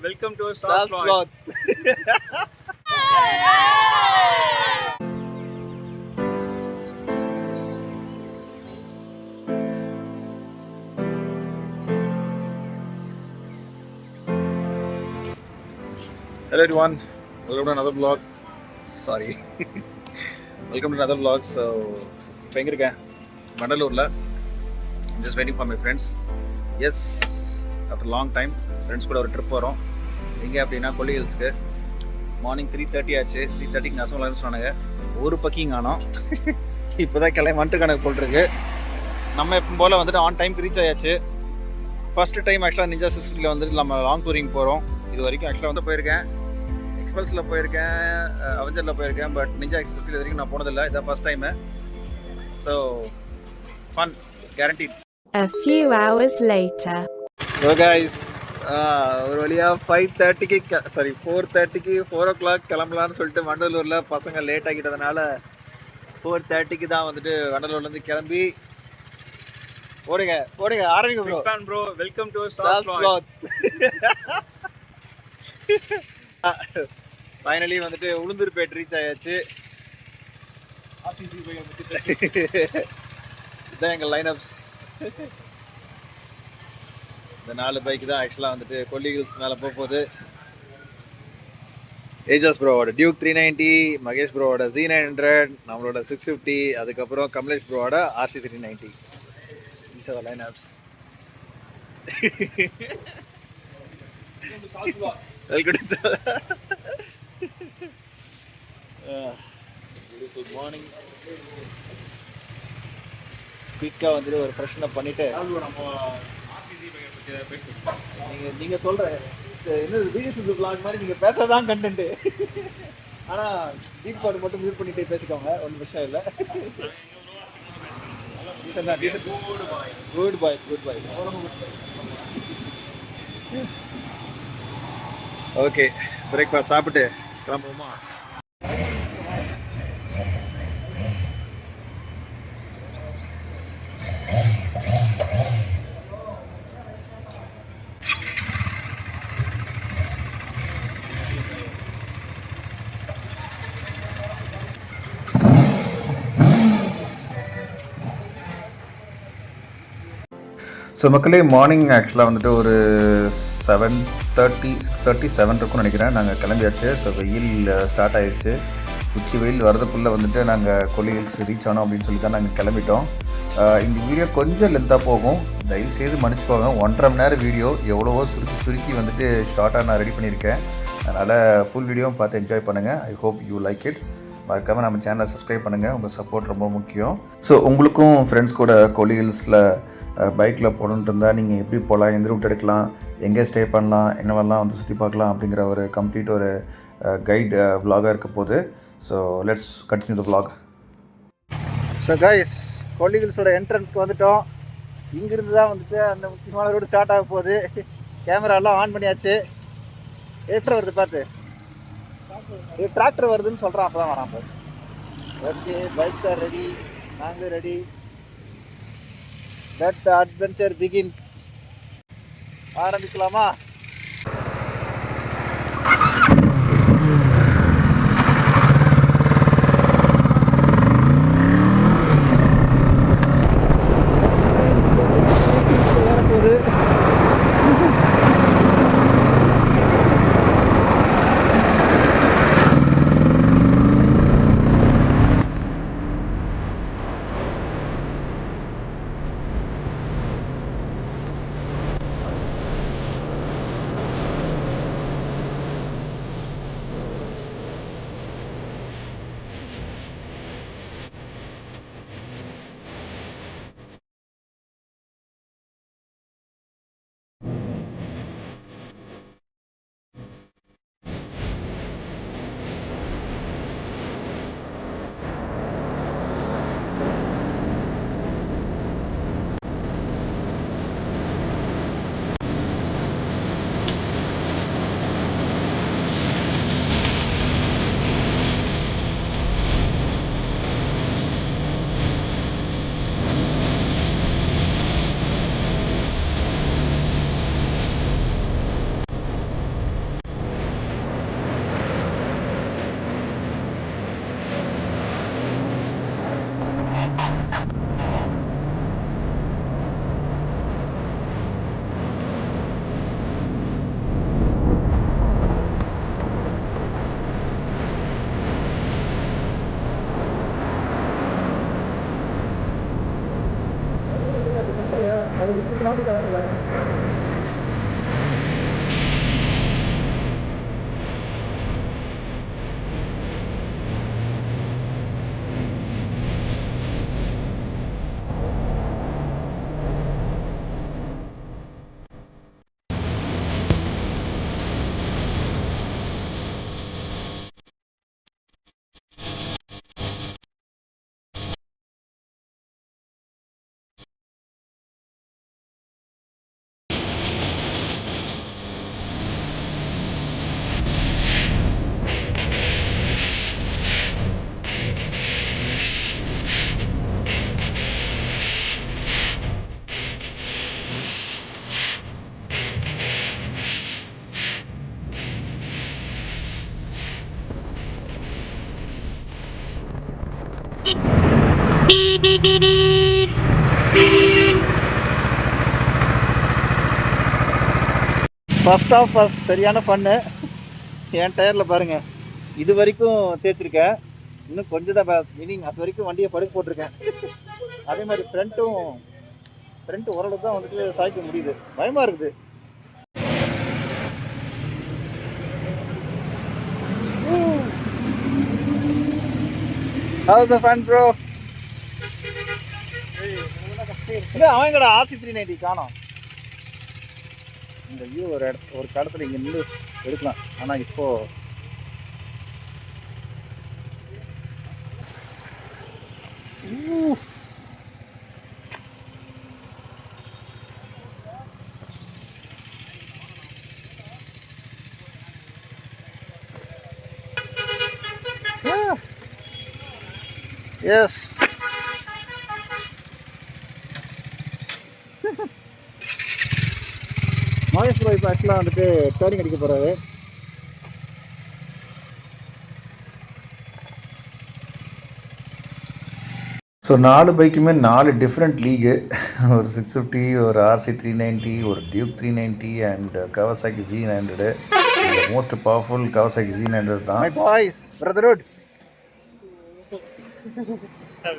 Welcome to Sal's Sal's Vlogs. Hello everyone, welcome to another vlog. Sorry. Welcome to another vlog. So, இப்போ எங்கே இருக்கேன்? மண்டலூரில். I'm just waiting for my friends. Yes, after a long time, friends கூட ஒரு trip வரோம். எங்கே அப்படின்னா கொல்லி ஹில்ஸ்க்கு. Morning 3:30 ஆச்சு. 3:30க்கு நசம் சொன்னாங்க. ஒரு பக்கிங் ஆனோம். இப்போ தான் வந்துட்டு கணக்கு போட்டிருக்கு. நம்ம எப்போ போல் வந்துட்டு ஆன் டைம்க்கு ரீச் ஆயாச்சு. ஃபர்ஸ்ட் டைம் ஆக்சுவலாக நிஞ்சா சிஸ்டில் வந்துட்டு நம்ம லாங் டூரிங் போகிறோம். இது வரைக்கும் ஆக்சுவலாக வந்து போயிருக்கேன், எக்ஸ்பல்ஸில் போயிருக்கேன், அவெஞ்சரில் போயிருக்கேன், பட் நிஞ்சா எக்ஸ்பிரஸ் இது வரைக்கும் நான் போனதில்லை. இதான் first time. So fun guaranteed. A few hours later. So guys, ஒரு வழியாக 5:30க்கு 4:30க்கு 4 o'clock கிளம்பலான்னு சொல்லிட்டு வண்டலூரில் பசங்க லேட் ஆகிட்டதுனால 4:30க்கு தான் வந்துட்டு வண்டலூர்லேருந்து கிளம்பி போடுங்க ஆரம்பிங்க bro. fan bro, welcome to Sal's Vlogs. Finally வந்துட்டு உளுந்தூர்பேட் ரீச் ஆயாச்சு. இதுதான் எங்கள் லைனப்ஸ். இந்த 4 பைக் தான் ஆக்சுவலாக வந்துட்டு கொல்லி ஹில்ஸ் மேலே போகுது. ஏஜஸ் ப்ரோவோட டியூக் 390, மகேஷ் ப்ரோவோட Z900, நம்மளோட 650, அதுக்கப்புறம் Kamlesh ப்ரோவோட RC 390. These are the lineups. Welcome to beautiful morning. குயிக்காக வந்துட்டு ஒரு ஃப்ரெஷ்ன் அப் பண்ணிவிட்டு நீங்கள் சொல்கிற என்ன பிஎஸ்எஸ் vlog மாதிரி நீங்கள் பேசாதான் கண்டென்ட்டு. ஆனால் டீப் கார்டு மட்டும் மியூட் பண்ணிட்டு பேசிக்கோங்க, ஒன்றும் விஷயம் இல்லை. குட் பாய். ஓகே, பிரேக்ஃபாஸ்ட் சாப்பிட்டு கிளம்புவோமா? ஸோ மக்களே, மார்னிங் ஆக்சுவலாக வந்துட்டு ஒரு 7:30 6:37 இருக்கும்னு நினைக்கிறேன். நாங்கள் கிளம்பியாச்சு. ஸோ வெயில் ஸ்டார்ட் ஆகிடுச்சு. உச்சி வெயில் வரதுக்குள்ளே வந்துட்டு நாங்கள் கொல்லி ஹில்ஸ் ரீச் ஆனோம் அப்படின்னு சொல்லி தான் நாங்கள் கிளம்பிட்டோம். இந்த வீடியோ கொஞ்சம் லென்த்தாக போகும், தயவுசெய்து மன்னிச்சுக்கோங்க. 1.5 மணி நேரம் வீடியோ எவ்வளவோ சுருக்கி வந்துட்டு ஷார்ட்டாக நான் ரெடி பண்ணியிருக்கேன். அதனால் ஃபுல் வீடியோவும் பார்த்து என்ஜாய் பண்ணுங்கள். I hope you like it. மறக்காமல் நம்ம சேனலை சப்ஸ்கிரைப் பண்ணுங்கள், உங்கள் சப்போர்ட் ரொம்ப முக்கியம். ஸோ உங்களுக்கும் ஃப்ரெண்ட்ஸ் கூட கொல்லி ஹில்ஸில் பைக்கில் போகணுன்ட்டு இருந்தால் நீங்கள் எப்படி போகலாம், எந்த ரூட் எடுக்கலாம், எங்கே ஸ்டே பண்ணலாம், என்னவெல்லாம் வந்து சுற்றி பார்க்கலாம் அப்படிங்கிற ஒரு கம்ப்ளீட் ஒரு கைடு விலாகாக இருக்க போகுது. So let's continue the vlog. So guys, Kolli ஹில்ஸோட என்ட்ரன்ஸ்க்கு வந்துவிட்டோம். இங்கிருந்து தான் வந்துட்டு அந்த முக்கியமான ரோடு ஸ்டார்ட் ஆக போகுது. கேமராலாம் ஆன் பண்ணியாச்சு. ஏற்ற வருது பார்த்து, டிராக்டர் வருதுன்னு சொல்கிறான், அப்போ தான் வரான். ஓகே, பைக்ஸ் ஆர் ரெடி, நாங்கள் ready. Let the adventure begins. ஆரம்பிக்கலாமா? ஃபர்ஸ்ட் ஆஃப் சரியான ஃபன்னு. என் டயரில் பாருங்கள், இது வரைக்கும் தேய்ச்சிருக்கேன். இன்னும் கொஞ்சம் தான் மீனிங் அது வரைக்கும் வண்டியை படுக்க போட்டிருக்கேன். அதே மாதிரி ஃப்ரண்ட்டு ஓரளவுக்கு தான் வந்துட்டு சாய்க்க முடியுது. பயமாக இருக்குது. How's the fun, bro? அவங்கடா RC390 காணோம். இந்த வியூ ஒரு கடத்துல இங்கே நின்று எடுக்கலாம். ஆனால் இப்போ எஸ் மகேஷ் ப்ரோ இப்போ ஆக்சுவலாக வந்துட்டு டேர்னிங் அடிக்க போகிறாரு. So 4 பைக்குமே 4 different league. ஒரு 650, ஒரு RC390, ஒரு Duke 390 and Kawasaki Z900. Most powerful Kawasaki Z900 தான். My boys brotherhood.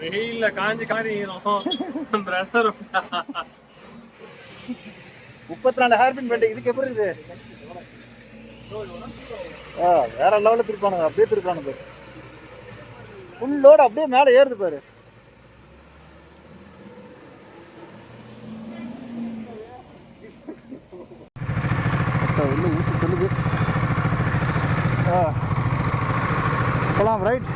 வெயில்ல காஞ்சி பிரதர் 34 ஹேர்பின் பெல்ட். இதுக்கு எப்படி இது வேற லெவலில் திருப்பானுங்க. அப்படியே திருப்பானுங்க. ஃபுல் லோடு அப்படியே மேலே ஏறுது பாரு. உள்ள ஊற்றி சொல்லுது. போலாம் ரைட்.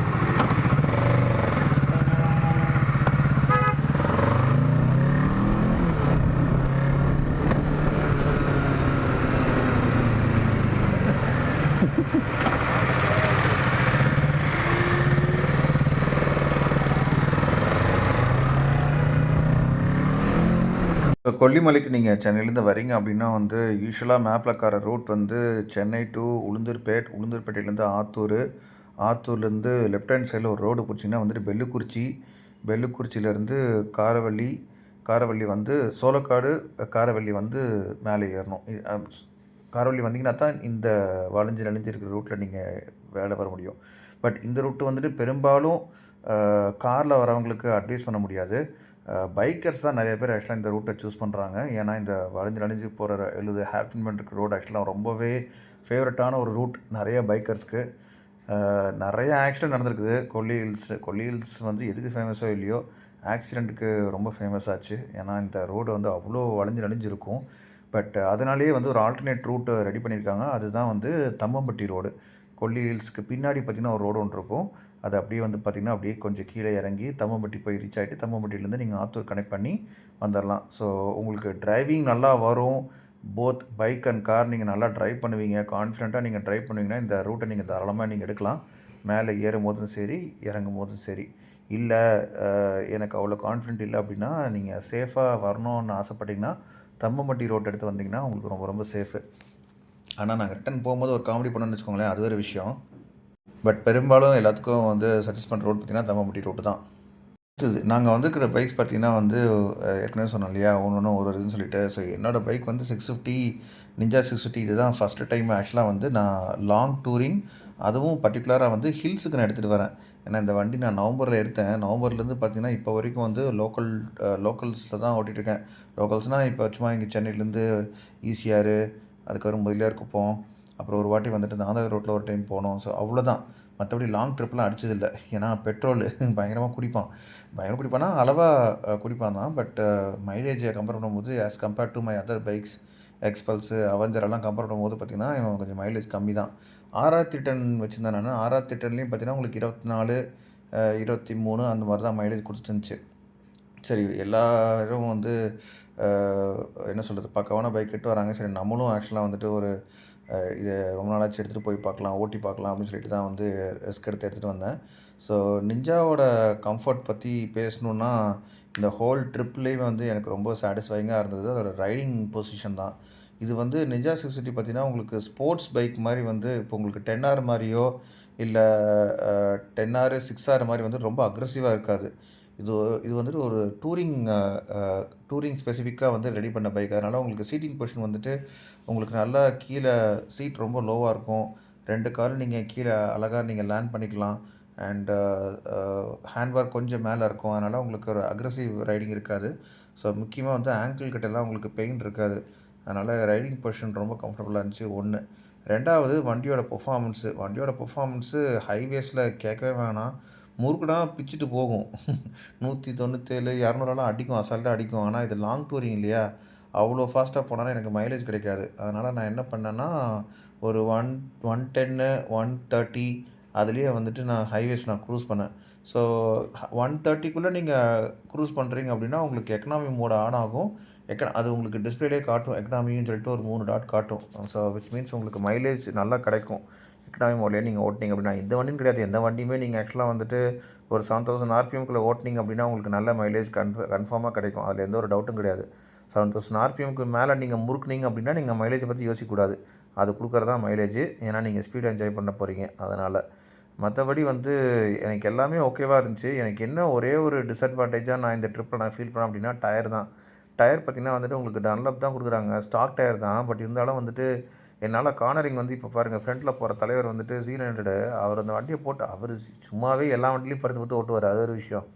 இப்போ கொல்லிமலைக்கு நீங்கள் சென்னையிலேருந்து வரீங்க அப்படின்னா வந்து யூஸ்வலாக மேப்பில் கார ரூட் வந்து சென்னை டு உளுந்தூர்பேட்டையிலேருந்து ஆத்தூர், ஆத்தூர்லேருந்து லெஃப்ட் ஹேண்ட் சைடில் ஒரு ரோடு பிடிச்சிங்கன்னா வந்துட்டு பெல்லுக்குறிச்சியிலேருந்து காரவள்ளி வந்து சோளக்காடு, காரவள்ளி வந்து மேலே ஏறணும். காரவள்ளி வந்தீங்கன்னா தான் இந்த வளைஞ்சு இருக்கிற ரூட்டில் நீங்கள் வேலை வர முடியும். பட் இந்த ரூட்டு வந்துட்டு பெரும்பாலும் காரில் வரவங்களுக்கு அட்வைஸ் பண்ண முடியாது. பைக்கர்ஸ் தான் நிறைய பேர் ஆக்சுவலாக இந்த ரூட்டை சூஸ் பண்ணுறாங்க. ஏன்னா இந்த வளைஞ்சு போகிற 70 ஹேர்பின் பண்ணுற ரோடு ஆக்சுவலாக ரொம்பவே ஃபேவரட்டான ஒரு ரூட் நிறைய பைக்கர்ஸ்க்கு. நிறைய ஆக்சிடென்ட் நடந்திருக்குது. கொல்லி ஹில்ஸ் வந்து எதுக்கு ஃபேமஸோ இல்லையோ ஆக்சிடெண்ட்டுக்கு ரொம்ப ஃபேமஸ் ஆச்சு. ஏன்னா இந்த ரோடு வந்து அவ்வளோ வளைஞ்சு இருக்கும். பட் அதனாலேயே வந்து ஒரு ஆல்டர்னேட் ரூட்டு ரெடி பண்ணியிருக்காங்க. அதுதான் வந்து தம்மம்பட்டி ரோடு. கொல்லி ஹில்ஸ்க்கு பின்னாடி பார்த்திங்கன்னா ஒரு ரோடு ஒன்று இருக்கும். அது அப்படியே வந்து பார்த்திங்கன்னா அப்படியே கொஞ்சம் கீழே இறங்கி தம்மம்பட்டி போய் ரீச் ஆகிட்டு தம்மம்பட்டியிலேருந்து நீங்கள் ஆத்தூர் கனெக்ட் பண்ணி வந்துடலாம். ஸோ உங்களுக்கு டிரைவிங் நல்லா வரும். போத் பைக் அண்ட் கார் நீங்கள் நல்லா ட்ரைவ் பண்ணுவீங்க. கான்ஃபிடெண்ட்டாக நீங்கள் ட்ரைவ் பண்ணுவீங்கன்னா இந்த ரூட்டை நீங்கள் தாராளமாக நீங்கள் எடுக்கலாம். மேலே ஏறும் போதும் சரி, இறங்கும் போதும் சரி. இல்லை எனக்கு அவ்வளோ கான்ஃபிடென்ட் இல்லை அப்படின்னா நீங்கள் சேஃபாக வரணும்னு ஆசைப்பட்டிங்கன்னா தம்மம்பட்டி ரோட் எடுத்து வந்தீங்கன்னா உங்களுக்கு ரொம்ப ரொம்ப சேஃபு. ஆனால் நாங்கள் ரிட்டன் போகும்போது ஒரு காமெடி பண்ணணும்னு வச்சுக்கோங்களேன், அது வேறு விஷயம். பட் பெரும்பாலும் எல்லாத்துக்கும் வந்து சஜஸ்ட் பண்ணுற ரோட் பார்த்திங்கன்னா தம்மம்பட்டி ரோட்டு தான். நாங்கள் வந்துருக்கிற பைக்ஸ் பார்த்தீங்கன்னா வந்து ஏற்கனவே சொன்னோம் இல்லையா, ஒன்று ஒரு இதுன்னு சொல்லிட்டு. ஸோ என்னோடய பைக் வந்து 650 நிஞ்சா 650. இதுதான் ஃபஸ்ட்டு டைம் ஆக்சுவலாக வந்து நான் லாங் டூரிங், அதுவும் பர்டிகுலராக வந்து ஹில்ஸுக்கு நான் எடுத்துகிட்டு வரேன். ஏன்னா இந்த வண்டி நான் நவம்பரில் எடுத்தேன். நவம்பர்லேருந்து பார்த்தீங்கன்னா இப்போ வரைக்கும் வந்து லோக்கல்ஸில் தான் ஓட்டிகிட்ருக்கேன். லோக்கல்ஸ்னால் இப்போ சும்மா இங்கே சென்னையிலேருந்து ஈசிஆர், அதுக்கப்புறம் முதலியார் குப்பம், அப்புறம் ஒரு வாட்டி வந்துட்டு இந்த ஆந்திரா ரோட்டில் ஒரு டைம் போனோம். ஸோ அவ்வளோதான். மற்றபடி லாங் ட்ரிப்லாம் அடிச்சதில்லை. ஏன்னா பெட்ரோல் பயங்கரமாக குடிப்பான்னா அளவாக குடிப்பான் தான். பட் மைலேஜை கம்பேர் பண்ணும்போது as compared to my other bikes, Xpulse, Avenger எல்லாம் கம்பேர் பண்ணும்போது பார்த்திங்கன்னா இவன் கொஞ்சம் மைலேஜ் கம்மி தான். 6010 வச்சுருந்தேன் நான். 6010லேயும் பார்த்திங்கன்னா உங்களுக்கு 24, 23 அந்த மாதிரி தான் மைலேஜ் கொடுத்துருந்துச்சு. சரி, எல்லோரும் வந்து என்ன சொல்கிறது, பக்காவான பைக் எட்டு வராங்க. சரி, நம்மளும் ஆக்சுவலாக வந்துட்டு ஒரு இதை ரொம்ப நாளாச்சு எடுத்துகிட்டு போய் பார்க்கலாம், ஓட்டி பார்க்கலாம் அப்படின்னு சொல்லிட்டு தான் வந்து ரிஸ்க் எடுத்துகிட்டு வந்தேன். ஸோ நிஞ்சாவோட கம்ஃபர்ட் பற்றி பேசணுன்னா, இந்த ஹோல் ட்ரிப்லேயே வந்து எனக்கு ரொம்ப சாட்டிஸ்ஃபைங்காக இருந்தது அதோட ரைடிங் பொசிஷன் தான். இது வந்து நிஞ்சா 650 பார்த்தீங்கன்னா உங்களுக்கு ஸ்போர்ட்ஸ் பைக் மாதிரி வந்து இப்போ உங்களுக்கு 10R மாதிரியோ இல்லை 10R 6R மாதிரி வந்து ரொம்ப அக்ரெசிவாக இருக்காது. இது வந்துட்டு ஒரு டூரிங் ஸ்பெசிஃபிக்காக வந்து ரெடி பண்ண பைக். அதனால் உங்களுக்கு சீட்டிங் பொசிஷன் வந்துட்டு உங்களுக்கு நல்லா கீழே சீட் ரொம்ப லோவாக இருக்கும். 2 காலும் நீங்கள் கீழே அழகாக நீங்கள் லேண்ட் பண்ணிக்கலாம். அண்டு ஹேண்ட்பார் கொஞ்சம் மேலே இருக்கும். அதனால் உங்களுக்கு ஒரு அக்ரெசிவ் ரைடிங் இருக்காது. ஸோ முக்கியமாக வந்து ஆங்கிள் கிட்டலாம் உங்களுக்கு பெயின் இருக்காது. அதனால் ரைடிங் பொசிஷன் ரொம்ப கம்ஃபர்டபுளாக இருந்துச்சு. 1. 2வது வண்டியோட பெர்ஃபார்மன்ஸு ஹைவேஸில் கேட்கவே வேணாம். முறுக்குனா பிச்சுட்டு போகும். 197, 200 அடிக்கும், அசால்ட்டாக அடிக்கும். ஆனால் இது லாங் டூரிங் இல்லையா, அவ்வளோ ஃபாஸ்ட்டாக போனாலும் எனக்கு மைலேஜ் கிடைக்காது. அதனால் நான் என்ன பண்ணேன்னா, ஒரு 110, 130 அதுலேயே வந்துட்டு நான் ஹைவேஸ் க்ரூஸ் பண்ணேன். ஸோ 130க்குள்ளே நீங்கள் க்ரூஸ் பண்ணுறீங்க அப்படின்னா உங்களுக்கு எக்கனாமி மோட் ஆன் ஆகும். அது உங்களுக்கு டிஸ்பிளேலே காட்டும், எக்கனாமின்னு சொல்லிட்டு ஒரு 3 டாட் காட்டும். ஸோ விச் மீன்ஸ் உங்களுக்கு மைலேஜ் நல்லா கிடைக்கும் எக்கனாமி மோட்லேயே நீங்கள் ஓட்டினீங்க அப்படின்னா. இந்த வண்டின்னு கிடையாது, எந்த வண்டியுமே நீங்கள் ஆக்சுவலாக வந்துட்டு ஒரு 7000 RPMக்குள்ளே ஓட்டினீங்க அப்படின்னா உங்களுக்கு நல்ல மைலேஜ் கன்ஃபார்மாக கிடைக்கும். அதில் எந்த ஒரு டவுட்டும் கிடையாது. 7000 RPMக்கு மேலே நீங்கள் முறுக்குனீங்க அப்படின்னா நீங்கள் மைலேஜை பற்றி யோசிக்கக்கூடாது. அது கொடுக்குறதா மைலேஜ். ஏன்னா நீங்கள் ஸ்பீட் என்ஜாய் பண்ண போகிறீங்க. அதனால் மற்றபடி வந்து எனக்கு எல்லாமே ஓகேவாக இருந்துச்சு. எனக்கு என்ன ஒரே ஒரு டிஸ்அட்வான்டேஜாக நான் இந்த ட்ரிப்பில் நான் ஃபீல் பண்ணேன் அப்படின்னா டயர் தான். டயர் பார்த்திங்கன்னா வந்துட்டு உங்களுக்கு டன்லப் தான் கொடுக்குறாங்க, ஸ்டாக் டயர் தான். பட் இருந்தாலும் வந்துட்டு என்னால் கார்னரிங் வந்து இப்போ பாருங்கள், ஃப்ரண்ட்டில் போகிற தலைவர் வந்துட்டு Z900 அவர் அந்த வண்டியை போட்டு அவர் சும்மாவே எல்லா வண்டிலையும் படுத்து ஓட்டுவார். அது ஒரு விஷயம்.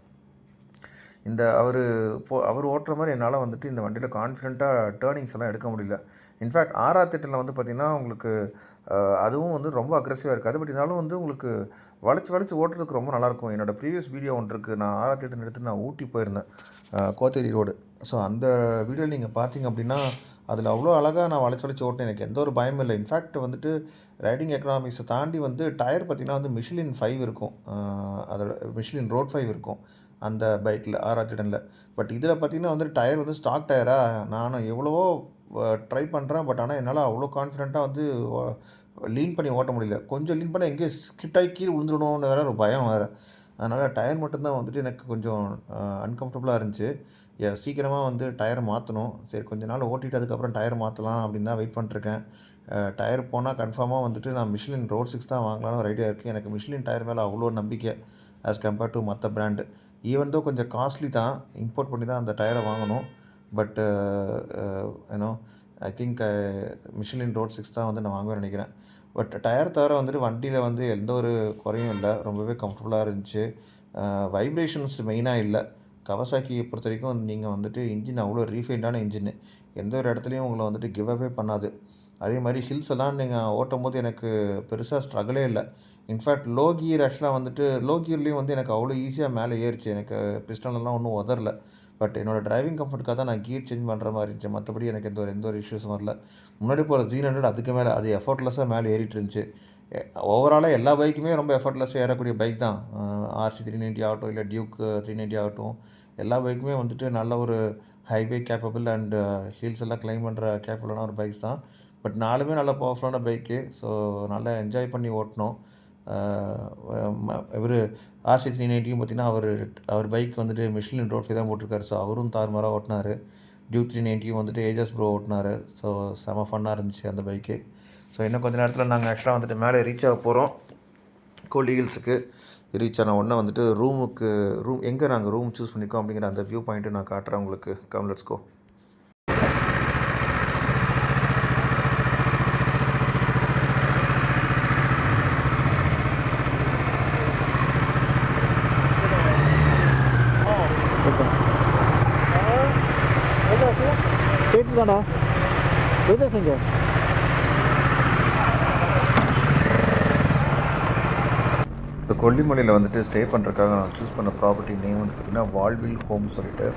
அவர் ஓட்டுற மாதிரி என்னால் வந்துட்டு இந்த வண்டியில் கான்ஃபிடென்ட்டாக டேர்னிங்ஸ் எல்லாம் எடுக்க முடியல. இன்ஃபேக்ட் 6R10 வந்து பார்த்திங்கன்னா உங்களுக்கு அதுவும் வந்து ரொம்ப அக்ரெசிவாக இருக்காது. பட் இருந்தாலும் வந்து உங்களுக்கு வளைச்சி ஓட்டுறதுக்கு ரொம்ப நல்லாயிருக்கும். என்னோடய ப்ரீவியஸ் வீடியோ ஒன்று இருக்குது. நான் 6R10 எடுத்து நான் ஊட்டி போயிருந்தேன், கோத்தேரி ரோடு. ஸோ அந்த வீடியோவில் நீங்கள் பார்த்தீங்க அப்படின்னா அதில் அவ்வளோ அழகாக நான் வளைச்சி ஓட்டினேன். எனக்கு எந்த ஒரு பயமும் இல்லை. இன்ஃபேக்ட் வந்துட்டு ரைடிங் எக்கனாமிக்ஸை தாண்டி வந்து டயர் பார்த்திங்கன்னா வந்து மிஷ்லின் 5 இருக்கும். அதோட மிஷ்லின் ரோட் 5 இருக்கும் அந்த பைக்கில் 6R10ல். பட் இதில் பார்த்திங்கன்னா வந்து டயர் வந்து ஸ்டாக் டயராக நானும் எவ்வளவோ ட்ரை பண்ணுறேன். பட் ஆனால் என்னால் அவ்வளோ கான்ஃபிடென்ட்டாக வந்து லீன் பண்ணி ஓட்ட முடியல. கொஞ்சம் லீன் பண்ணால் எங்கேயோ ஸ்கிட்டாகி கீழே விழுந்துடணும்னு வேறு ஒரு பயம் வேறு. அதனால் டயர் மட்டும்தான் வந்துட்டு எனக்கு கொஞ்சம் அன்கம்ஃபர்டபுளாக இருந்துச்சு. சீக்கிரமாக வந்து டயரை மாற்றணும். சரி, கொஞ்ச நாள் ஓட்டிட்டு அதுக்கப்புறம் டயர் மாற்றலாம் அப்படின்னு தான் வெயிட் பண்ணிட்டுருக்கேன். டயர் போனால் கன்ஃபார்மாக வந்துட்டு நான் மிஷ்லின் ரோட் 6 தான் வாங்கலான்னு ஒரு ஐடியா இருக்குது. எனக்கு மிஷ்லின் டயர் மேலே அவ்வளோ நம்பிக்கை ஆஸ் கம்பேர்ட் டு மற்ற பிராண்டு. ஈவன் தோ கொஞ்சம் காஸ்ட்லி தான், இம்போர்ட் பண்ணி தான் அந்த டயரை வாங்கணும். பட் ஏன்னோ ஐ திங்க் மிஷ்லின் ரோட் 6 தான் வந்து நான் வாங்குவேன்னு நினைக்கிறேன். பட் டயர் தவிர வந்துட்டு வண்டியில் வந்து எந்த ஒரு குறையும் இல்லை, ரொம்பவே கம்ஃபர்டபுளாக இருந்துச்சு. வைப்ரேஷன்ஸ் மெயினாக இல்லை. கவாசாக்கியை பொறுத்த வரைக்கும் நீங்கள் வந்துட்டு இன்ஜின் அவ்வளோ ரீஃபைண்டான இன்ஜின்னு, எந்த ஒரு இடத்துலையும் உங்களை வந்துட்டு கிவ் அவே பண்ணாது. அதே மாதிரி ஹில்ஸ் எல்லாம் நீங்கள் ஓட்டும் போது எனக்கு பெருசாக ஸ்ட்ரகிளே இல்லை. இன்ஃபேக்ட் லோ கியர் ஆக்சுவலாக வந்துட்டு லோ கியர்லேயும் வந்து எனக்கு அவ்வளோ ஈஸியாக மேலே ஏறிச்சு. எனக்கு பிஸ்டன்லாம் ஒன்றும் உதறல. பட் என்னோடய டிரைவிங் கம்ஃபர்ட்டுக்காக தான் நான் கியர் சேஞ்ச் பண்ணுற மாதிரி இருந்துச்சு. மற்றபடி எனக்கு எந்த ஒரு இஷ்யூஸும் வரல. முன்னாடி போகிற Z900 அதுக்கு மேலே அது எஃபர்ட்லெஸ்ஸாக மேலே ஏறிட்டு இருந்துச்சு. ஓவராலாக எல்லா பைக்குமே ரொம்ப எஃபர்ட்லெஸ்ஸாக ஏறக்கூடிய பைக் தான். RC 390 ஆகட்டும், இல்லை டியூக் 390 ஆகட்டும், எல்லா பைக்குமே வந்துட்டு நல்ல ஒரு ஹைவே கேப்பபிள் அண்ட் ஹில்ஸ் எல்லாம் கிளைம் பண்ணுற கேப்பபிளான ஒரு பைக்ஸ் தான். பட் நாலுமே நல்ல பவர்ஃபுல்லான பைக்கு. ஸோ நல்லா என்ஜாய் பண்ணி ஓட்டினோம். இவர் RC 390 பார்த்திங்கன்னா அவர் பைக் வந்துட்டு மிஷ்லின் ரோட் 5 தான் போட்டிருக்காரு. ஸோ அவரும் தாறுமாறாக ஓட்டினார். டியூக் 390 வந்துட்டு ஏஜஸ் ப்ரோ ஓட்டினார். ஸோ செம ஃபன்னாக இருந்துச்சு அந்த பைக்கு. ஸோ இன்னும் கொஞ்சம் நேரத்தில் நாங்கள் ஆக்சுவலாக வந்துட்டு மேலே ரீச் ஆக போகிறோம், கோல்டி ஹில்ஸுக்கு. ரீச் ஆன உடனே வந்துட்டு ரூம் எங்கே நாங்கள் ரூம் சூஸ் பண்ணியிருக்கோம் அப்படிங்கிற அந்த வியூ பாயிண்ட்டு நான் காட்டுறேன் உங்களுக்கு. Come let's go. கேட்டுதாடா எங்க இப்போ கொல்லிமலையில் வந்துட்டு ஸ்டே பண்ணுறதுக்காக நான் சூஸ் பண்ண ப்ராப்பர்ட்டி நேம் வந்து பார்த்திங்கன்னா வால்வில் ஹோம் சொல்லிட்டு.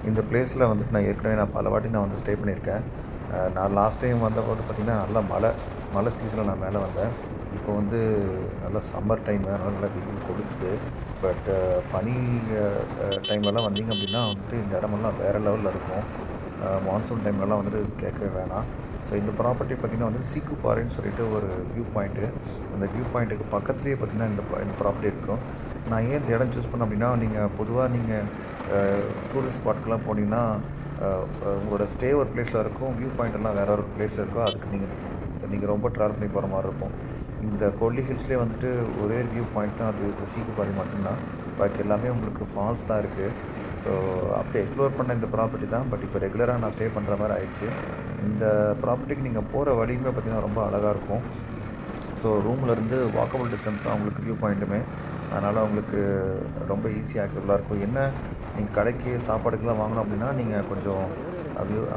இந்த பிளேஸில் வந்துட்டு நான் ஏற்கனவே பல வாட்டி நான் வந்து ஸ்டே பண்ணியிருக்கேன். நான் லாஸ்ட் டைம் வந்தபோது பார்த்திங்கன்னா நல்லா மழை சீசனில் நான் மேலே வந்தேன். இப்போ வந்து நல்லா சம்மர் டைம் நல்லா வெயில் கொடுத்துது. பட் பனி டைம்லலாம் வந்தீங்க அப்படின்னா வந்துட்டு இந்த இடமெல்லாம் வேறு லெவலில் இருக்கும். மான்சூன் டைம்லலாம் வந்துட்டு கேட்கவே வேணாம். ஸோ இந்த ப்ராப்பர்ட்டி பார்த்திங்கன்னா வந்து சீக்குப்பாறைன்னு சொல்லிட்டு ஒரு வியூ பாயிண்ட்டு. அந்த வியூ பாயிண்ட்டுக்கு பக்கத்துலேயே பார்த்திங்கன்னா இந்த ப்ராப்பர்ட்டி இருக்கும். நான் ஏன் இந்த இடம் சூஸ் பண்ணேன் அப்படின்னா, நீங்கள் டூரிஸ்ட் ஸ்பாட்டுக்கெலாம் போனீங்கன்னா உங்களோட ஸ்டே ஒரு பிளேஸில் இருக்கும், வியூ பாயிண்ட் எல்லாம் வேறு ஒரு பிளேஸில் இருக்கும். அதுக்கு நீங்கள் ரொம்ப ட்ராவல் பண்ணி போகிற மாதிரி இருக்கும். இந்த கொல்லி ஹில்ஸ்லேயே வந்துட்டு ஒரே வியூ பாயிண்ட்னா அது இந்த சீக்குப்பாறை மட்டும்தான். பாக்கி எல்லாமே உங்களுக்கு ஃபால்ஸ் தான் இருக்குது. ஸோ அப்படி எக்ஸ்ப்ளோர் பண்ண இந்த ப்ராப்பர்ட்டி தான். பட் இப்போ ரெகுலராக நான் ஸ்டே பண்ணுற மாதிரி ஆயிடுச்சு. இந்த ப்ராப்பர்ட்டிக்கு நீங்கள் போகிற வழியுமே பார்த்திங்கன்னா ரொம்ப அழகாக இருக்கும். ஸோ ரூம்லேருந்து வாக்கபிள் டிஸ்டன்ஸ் தான் உங்களுக்கு வியூ பாயிண்ட்டுமே. அதனால் உங்களுக்கு ரொம்ப ஈஸியாக ஆக்சபிளாக இருக்கும். என்ன நீங்கள் கடைக்கு சாப்பாடுக்கெலாம் வாங்கணும் அப்படின்னா நீங்கள் கொஞ்சம்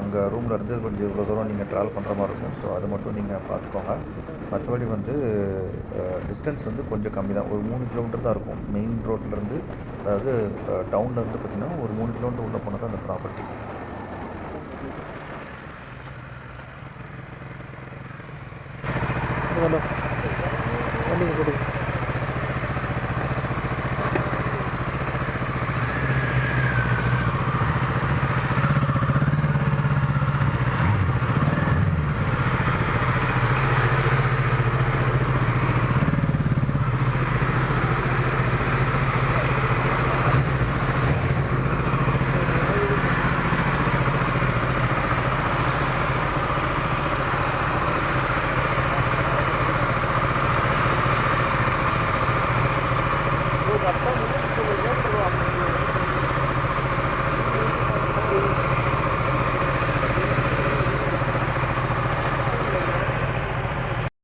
அங்கே ரூம்லேருந்து கொஞ்சம் இவ்வளோ தூரம் நீங்கள் ட்ராவல் பண்ணுற மாதிரி இருக்கும். ஸோ அது மட்டும் நீங்கள் பார்த்துக்கோங்க. மற்றபடி வந்து டிஸ்டன்ஸ் வந்து கொஞ்சம் கம்மி தான். ஒரு 3 கிலோமீட்டர் தான் இருக்கும் மெயின் ரோட்லேருந்து. அதாவது டவுன்லேருந்து பார்த்திங்கன்னா ஒரு 3 கிலோமீட்டர் உள்ளே போனால் தான் அந்த ப்ராப்பர்ட்டி.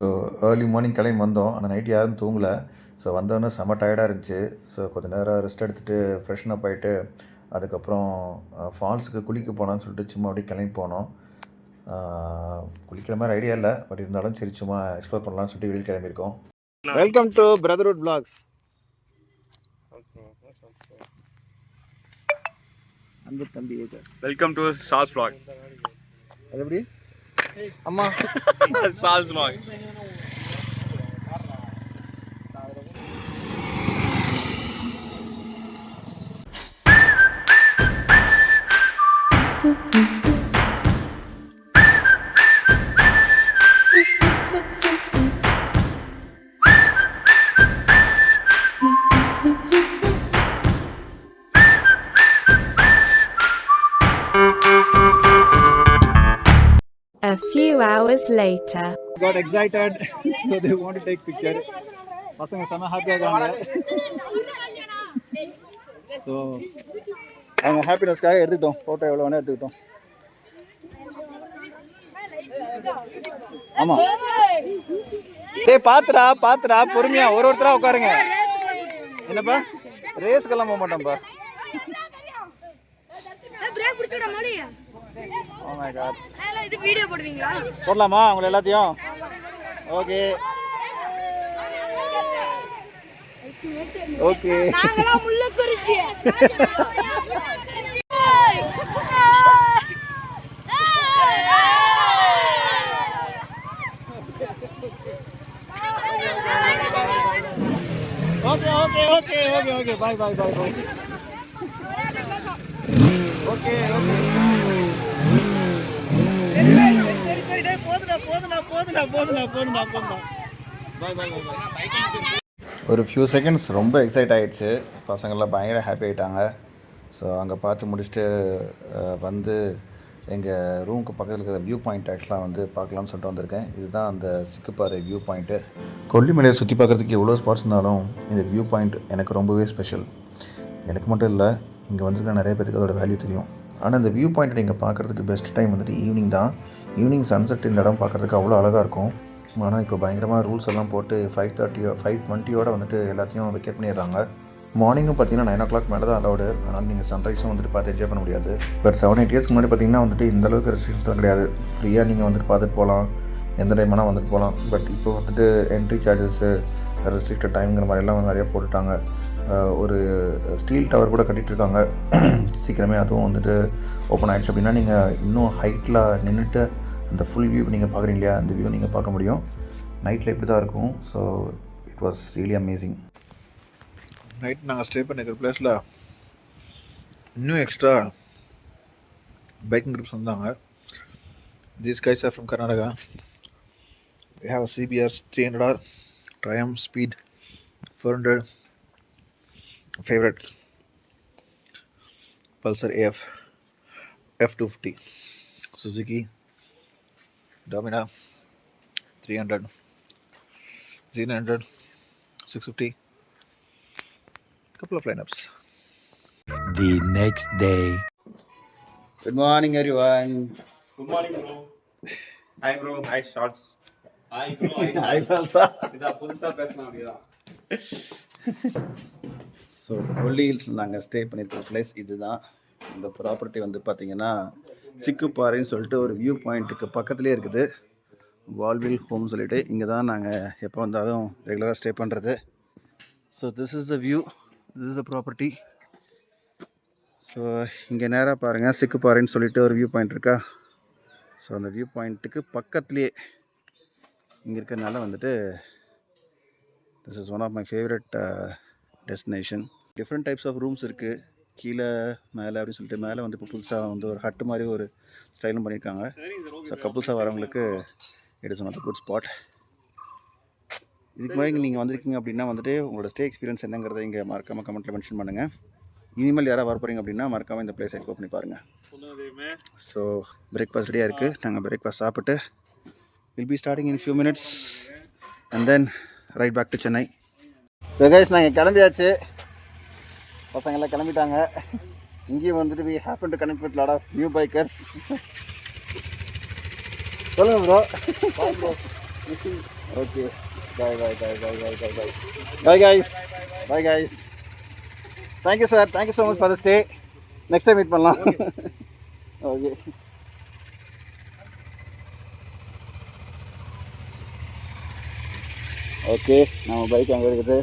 ஸோ ஏர்லி மார்னிங் கிளம்பி வந்தோம். ஆனால் நைட் யாரும் தூங்கலை. ஸோ வந்தோடனே செம்ம டயர்டாக இருந்துச்சு. ஸோ கொஞ்சம் நேரம் ரெஸ்ட் எடுத்துகிட்டு ஃப்ரெஷ்னப் ஆகிட்டு அதுக்கப்புறம் ஃபால்ஸுக்கு குளிக்க போகலான்னு சொல்லிட்டு சும்மா அப்படியே கிளம்பி போனோம். குளிக்கிற மாதிரி ஐடியா இல்லை, பட் இருந்தாலும் சரி சும்மா எக்ஸ்ப்ளோர் பண்ணலாம்னு சொல்லிட்டு வெளியில் கிளம்பியிருக்கோம். Welcome to brotherhood vlogs. அந்த தம்பி வெல்கம் டு சால்ஸ் vlog. அது எப்படி அம்மா Salz vlog. A few hours later. got excited so they want to take picture. பசங்க செம ஹாப்பியாக இருக்காங்க. ஸோ அவங்க ஹாப்பினஸ்க்காக எடுத்துக்கிட்டோம் ஃபோட்டோ. எவ்வளோ வேணால் எடுத்துக்கிட்டோம். ஆமாம் டேய் பாத்துடா பொறுமையா ஒருத்தராக உட்காருங்க. என்னப்பா ரேஸுக்கெல்லாம் போக மாட்டோம்ப்பா. Oh my god. இது வீடியோ போடுவீங்களா? போடலாமா உங்களை எல்லாத்தையும்? Okay okay. நாங்களா முள்ளக்குறிச்சி. Okay bye okay. ஒரு ஃபியூ செகண்ட்ஸ் ரொம்ப எக்ஸைட் ஆகிடுச்சு. பசங்கள்லாம் பயங்கர ஹாப்பி ஆகிட்டாங்க. ஸோ அங்கே பார்த்து முடிச்சுட்டு வந்து எங்கள் ரூமுக்கு பக்கத்தில் இருக்கிற வியூ பாயிண்ட் ஆக்சுவலாக வந்து பார்க்கலாம்னு சொல்லிட்டு வந்திருக்கேன். இதுதான் அந்த சிக்குப்பாறை வியூ பாயிண்ட்டு. கொல்லிமலையை சுற்றி பார்க்குறதுக்கு எவ்வளோ ஸ்பாட்ஸ் இருந்தாலும் இந்த வியூ பாயிண்ட் எனக்கு ரொம்பவே ஸ்பெஷல். எனக்கு மட்டும் இல்லை, இங்கே வந்துருக்க நிறைய பேருக்கு அதோட வேல்யூ தெரியும். ஆனால் இந்த வியூ பாயிண்ட் நீங்கள் பார்க்குறதுக்கு பெஸ்ட் டைம் வந்துட்டு ஈவினிங் தான். ஈவினிங் சன்செட் இந்த இடம் பார்க்குறதுக்கு அவ்வளோ அழகாக இருக்கும். ஆனால் இப்போ பயங்கரமாக ரூல்ஸ் எல்லாம் போட்டு 5:20 வந்துட்டு எல்லாத்தையும் வெக்கேட் பண்ணிடுறாங்க. மார்னிங்கும் பார்த்தீங்கன்னா 9 o'clock மேலே தான் அலௌடு. அதனால் நீங்கள் சன்ரைஸும் வந்துட்டு பார்த்து என்ஜாய் பண்ண முடியாது. பட் 7-8 இயர்ஸ்க்கு முன்னாடி பார்த்தீங்கன்னா வந்துட்டு இந்த அளவுக்கு ரெஸ்ட்ரிக்ஷன்ஸ் தான் கிடையாது. ஃப்ரீயாக நீங்கள் வந்துட்டு பார்த்துட்டு போகலாம், எந்த டைம் வேணால் வந்துட்டு போகலாம். பட் இப்போ வந்துட்டு என்ட்ரி சார்ஜஸ்ஸு, ரெஸ்ட்ரிக்டட் டைம்ங்கிற மாதிரிலாம் வந்து நிறையா போட்டுட்டாங்க. ஒரு ஸ்டீல் டவர் கூட கட்டிகிட்ருக்காங்க. சீக்கிரமே அதுவும் வந்துட்டு ஓப்பன் ஆகிடுச்சு அப்படின்னா நீங்கள் இன்னும் ஹைட்டில் நின்றுட்டு அந்த ஃபுல் வியூ நீங்கள் பார்க்குறீங்க இல்லையா, அந்த வியூ நீங்கள் பார்க்க முடியும். நைட்டில் இப்படி தான் இருக்கும். So it was really amazing. Night நாங்கள் ஸ்டே பண்ணிக்கிற பிளேஸில் இன்னும் எக்ஸ்ட்ரா பைக்கிங் குரூப்ஸ் வந்தாங்க. These guys are from Karnataka. We have a CBR 300R, Triumph Speed 400, favorite Pulsar AF F250, Suzuki Domina 300, Z900, 650, couple of lineups. The next day. Good morning everyone. Good morning, bro. Hi, bro. Hi, shorts. Hi, bro. Hi Salsa. இதான் புதுசா பேசலாம் அப்படிதான். So கொல்லி hills நாங்கள் stay பண்ணியிருக்கிற place இதுதான். இந்த property வந்து பார்த்திங்கன்னா சிக்குப்பாறைன்னு சொல்லிட்டு ஒரு வியூ பாயிண்ட்டுக்கு பக்கத்துலேயே இருக்குது. வால்வில் ஹோம் சொல்லிட்டு இங்கே தான் நாங்கள் எப்போ வந்தாலும் ரெகுலராக ஸ்டே பண்ணுறது. So this is the view, this is the property. So இங்கே நேராக பாருங்கள், சிக்குப்பாறைன்னு சொல்லிட்டு ஒரு வியூ பாயிண்ட் இருக்கா. ஸோ அந்த வியூ பாயிண்ட்டுக்கு பக்கத்துலேயே இங்கே இருக்கிறதுனால வந்துட்டு this is one of my favourite destination. Different types of rooms இருக்குது, கீழே மேலே அப்படின்னு சொல்லிட்டு. மேலே வந்து இப்போ புதுசாக வந்து ஒரு ஹட்டு மாதிரி ஒரு ஸ்டைலும் பண்ணியிருக்காங்க. ஸோ கப்புள்ஸாக வரவங்களுக்கு it is one of the good spot. இதுக்கு மாதிரி நீங்கள் வந்திருக்கீங்க அப்படின்னா வந்துட்டு உங்களோட ஸ்டே எக்ஸ்பீரியன்ஸ் என்னங்கிறத இங்கே மறக்காமல் கமெண்ட்டில் மென்ஷன் பண்ணுங்கள். இனிமேல் யாராவது வர போகிறீங்க அப்படின்னா மறக்காமல் இந்த பிளேஸை எக்ஸ்ப்ளோர் பண்ணி பாருங்கள். ஸோ பிரேக்ஃபாஸ்ட் ரெடியாக இருக்குது. நாங்கள் பிரேக்ஃபாஸ்ட் சாப்பிட்டு will be starting in few minutes and then right back to Chennai. So guys நாங்கள் கிளம்பியாச்சு, பசங்கள்லாம் கிளம்பிட்டாங்க. இங்கேயும் வந்துட்டு we happen to connect with lot of new bikers. சொல்லுங்க bro. Okay, bye bye bye bye bye bye bye bye guys, bye guys. Thank you sir, thank you so much for the stay. Next time meet பண்ணலாம். Okay. Okay, நம்ம bike அங்கே இருக்குது.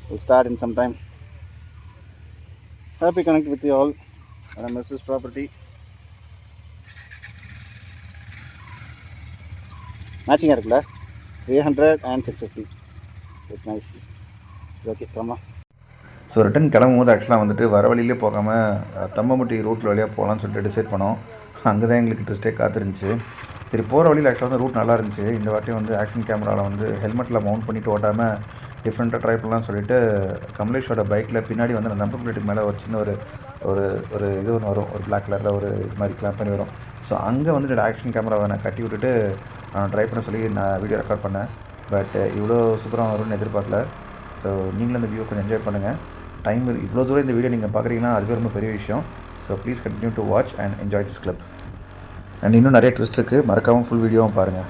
We'll start in some time. Happy connect with you all. And I this property. Matching இருக்குல்ல, 300 and 650. It's nice. Okay, come on. So return கிளம்பும்போது ஆக்சுவலாக வந்துட்டு வர வழியிலே போகாமல் தம்மம்பட்டி ரூட்டில் வழியாக போகலான்னு சொல்லிட்டு டிசைட் பண்ணோம். அங்கே தான் எங்களுக்கு ட்விஸ்டே காத்திருந்துச்சு. சரி, போகிற வழியில் ஆக்சுவலாக வந்து ரூட் நல்லா இருந்துச்சு. இந்த வாட்டி வந்து ஆக்ஷன் கேமராவில் வந்து ஹெல்மெட்டில் மவுண்ட் பண்ணிவிட்டு ஓட்டாமல் டிஃப்ரெண்ட்டாக ட்ரை பண்ணலாம்னு சொல்லிட்டு கமலேஷோட பைக்கில் பின்னாடி வந்து அந்த நம்பர் பிளேட்டுக்கு மேலே ஒரு சின்ன ஒரு ஒரு ஒரு இது ஒன்று வரும், ஒரு பிளாக் கலரில் ஒரு இது மாதிரி கிளாப் பண்ணி வரும். ஸோ அங்கே வந்துட்டு ஆக்ஷன் கேமராவை நான் கட்டி விட்டுட்டு நான் ட்ரை பண்ண சொல்லி நான் வீடியோ ரெக்கார்ட் பண்ணேன். பட் இவ்வளோ சூப்பராக வரும்னு எதிர்பார்க்கல. ஸோ நீங்களும் இந்த வியூ கொஞ்சம் என்ஜாய் பண்ணுங்கள். டைம் இவ்வளோ தூரம் இந்த வீடியோ நீங்கள் பார்க்குறீங்கன்னா அதுவே ரொம்ப பெரிய விஷயம். So please continue to watch and enjoy this clip. And இன்னும் நிறைய ட்விஸ்ட் இருக்குது, மறக்காமல் ஃபுல் வீடியோவும் பாருங்கள்.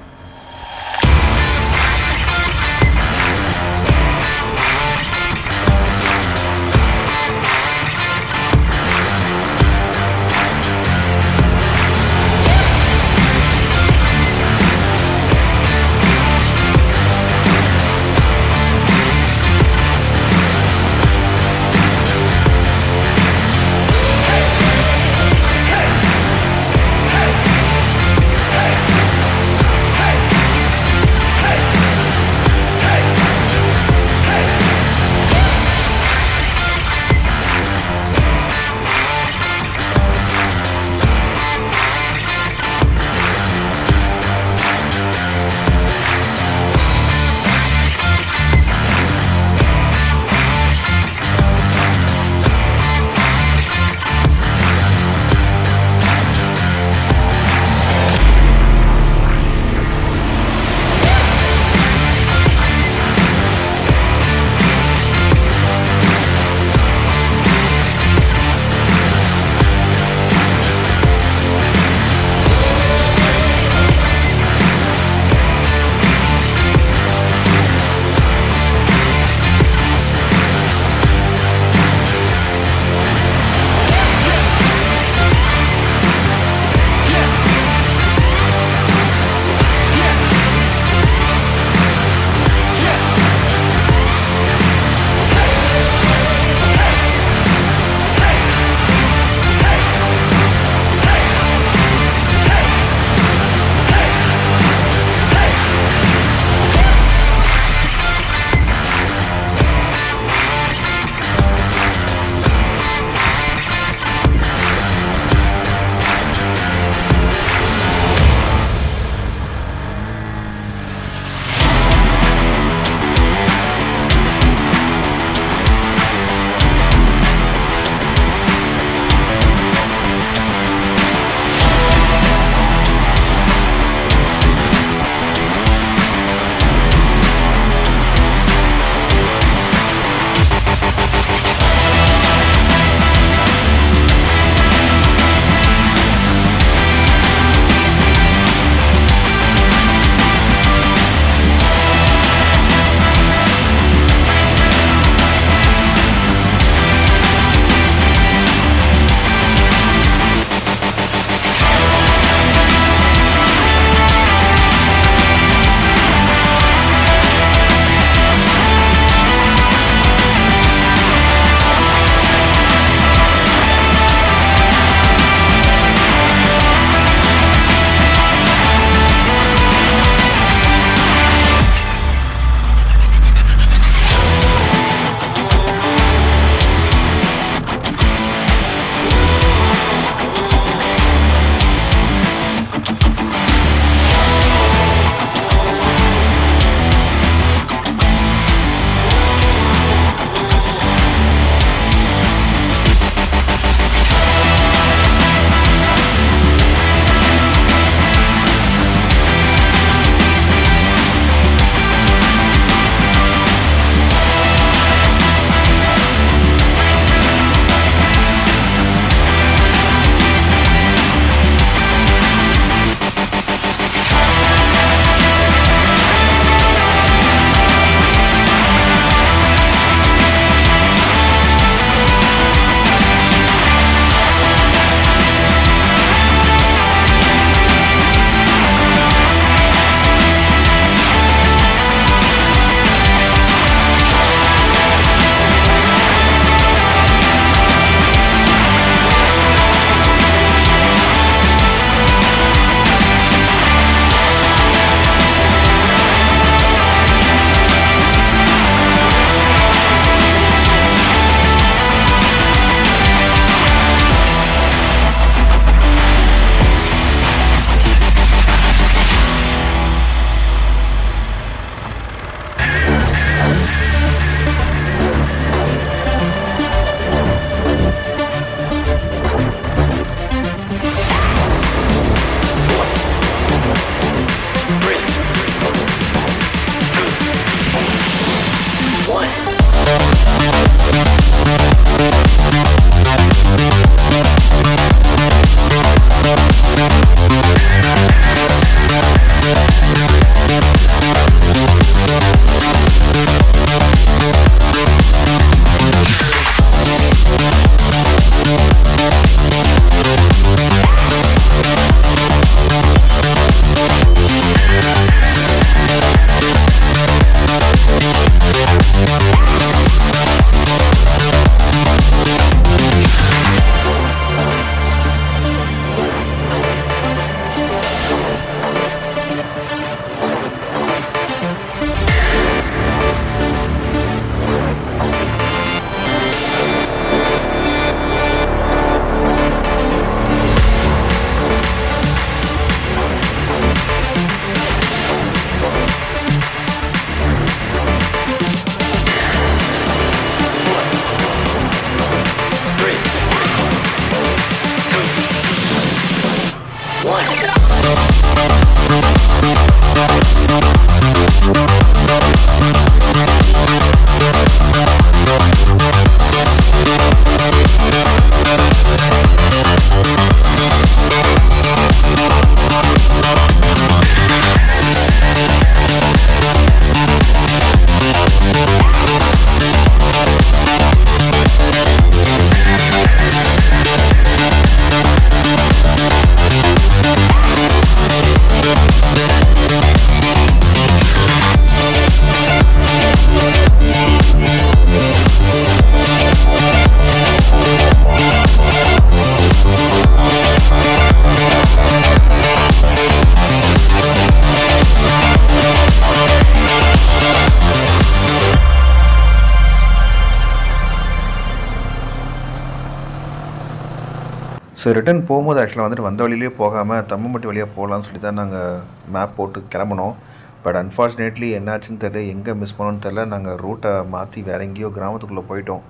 ஸோ ரிட்டன் போகும்போது ஆக்சுவலாக வந்துட்டு வந்த வழியிலே போகாமல் தம்மம்பட்டி வழியாக போகலான்னு சொல்லி தான் நாங்கள் மேப் போட்டு கிளம்பினோம். பட் அன்ஃபார்ச்சுனேட்லி என்னாச்சுன்னு தெரியல, எங்கே மிஸ் பண்ணோன்னு தெரில. நாங்கள் ரூட்டை மாற்றி வேறு எங்கேயோ கிராமத்துக்குள்ளே போயிட்டோம்.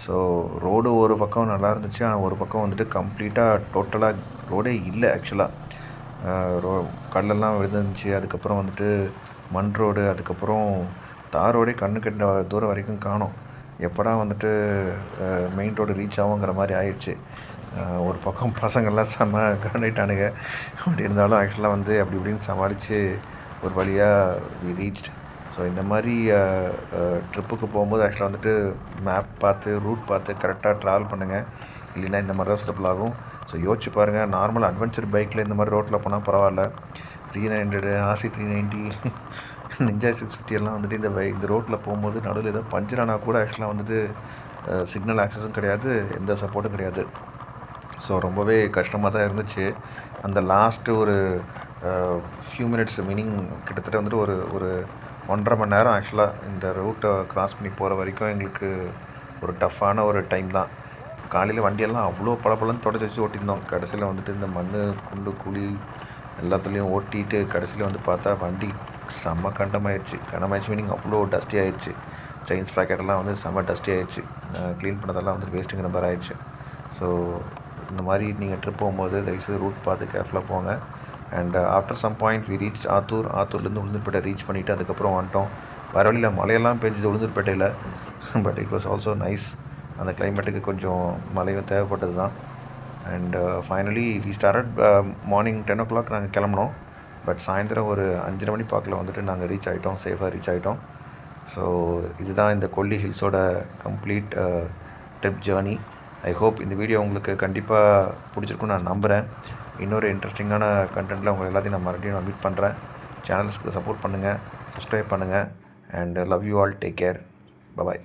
ஸோ ரோடு ஒரு பக்கம் நல்லா இருந்துச்சு, ஆனால் ஒரு பக்கம் வந்துட்டு கம்ப்ளீட்டாக டோட்டலாக ரோடே இல்லை ஆக்சுவலாக. கல்லெல்லாம் விழுந்துருந்துச்சு. அதுக்கப்புறம் வந்துட்டு மண் ரோடு, அதுக்கப்புறம் தார் ரோடே கண்ணு கெட்ட தூரம் வரைக்கும் காணோம். எப்படா வந்துட்டு மெயின் ரோடு ரீச் ஆகுங்கிற மாதிரி ஆயிடுச்சு. ஒரு பக்கம் பசங்கள்லாம் செம்ம கண்டிட்டானுங்க. அப்படி இருந்தாலும் ஆக்சுவலாக வந்து அப்படி இப்படின்னு சமாளித்து ஒரு வழியாக வி ரீச்ட். ஸோ இந்த மாதிரி ட்ரிப்புக்கு போகும்போது ஆக்சுவலாக வந்துட்டு மேப் பார்த்து ரூட் பார்த்து கரெக்டாக ட்ராவல் பண்ணுங்கள், இல்லைன்னா இந்த மாதிரி தான் சூட்டபிள் ஆகும். ஸோ யோசிச்சு பாருங்கள், நார்மல் அட்வென்ச்சர் பைக்கில் இந்த மாதிரி ரோட்டில் போனால் பரவாயில்ல. Z900, RC 390, Ninja 650 எல்லாம் வந்துட்டு இந்த ரோட்டில் போகும்போது நடுவில் ஏதோ பஞ்சர் ஆனால் கூட ஆக்சுவலாக வந்துட்டு சிக்னல் ஆக்சஸும் கிடையாது, எந்த சப்போர்ட்டும் கிடையாது. ஸோ ரொம்பவே கஷ்டமாக தான் இருந்துச்சு. அந்த லாஸ்ட்டு ஒரு ஃபியூ மினிட்ஸ், மீனிங் கிட்டத்தட்ட வந்துட்டு ஒரு 1.5 மணி நேரம் ஆக்சுவலாக இந்த ரூட்டை க்ராஸ் பண்ணி போகிற வரைக்கும் எங்களுக்கு ஒரு டஃப்பான ஒரு டைம் தான். காலையில் வண்டியெல்லாம் அவ்வளோ பளபளன்னு தொடச்சி வச்சு ஓட்டியிருந்தோம். கடைசியில் வந்துட்டு இந்த மண் குண்டு குழி எல்லாத்துலேயும் ஓட்டிட்டு கடைசியில் வந்து பார்த்தா வண்டி செம்ம கண்டமாயிடுச்சு மீனிங் அவ்வளோ டஸ்டி ஆயிடுச்சு. செயின் ஸ்ப்ராக்கெட்டெல்லாம் வந்து செம்ம டஸ்டி ஆயிடுச்சு. க்ளீன் பண்ணதெல்லாம் வந்து வேஸ்ட்டுங்கிற மாதிரி ஆயிடுச்சு. ஸோ இந்த மாதிரி நீங்கள் ட்ரிப் போகும்போது தயவுசெய்து ரூட் பார்த்து கேர்ஃபுல்லாக போங்க. And after some point we reach ஆத்தூர்லேருந்து உளுந்தூர்பேட்டை ரீச் பண்ணிவிட்டு அதுக்கப்புறம் வந்துட்டோம். வர வழியில் மழையெல்லாம் பெஞ்சுது உளுந்தூர்பேட்டையில். But it was also nice. அந்த கிளைமேட்டுக்கு கொஞ்சம் மழையும் தேவைப்பட்டது தான். And finally we started morning 10 o'clock நாங்கள் கிளம்பினோம். பட் சாயந்தரம் ஒரு 5:30 மணி பார்க்கில் வந்துட்டு நாங்கள் ரீச் ஆகிட்டோம், சேஃபாக ரீச் ஆகிட்டோம். ஸோ இதுதான் இந்த கொல்லி ஹில்ஸோட complete trip journey. I hope இந்த வீடியோ உங்களுக்கு கண்டிப்பாக பிடிச்சிருக்குன்னு நான் நம்புகிறேன். இன்னொரு இன்ட்ரெஸ்டிங்கான கண்டென்ட்டில் உங்களை எல்லாத்தையும் நான் மறுபடியும் மீட் பண்ணுறேன். சேனல்ஸ்க்கு சப்போர்ட் பண்ணுங்கள், சப்ஸ்கிரைப் பண்ணுங்கள். And love you all. Take care. Bye bye.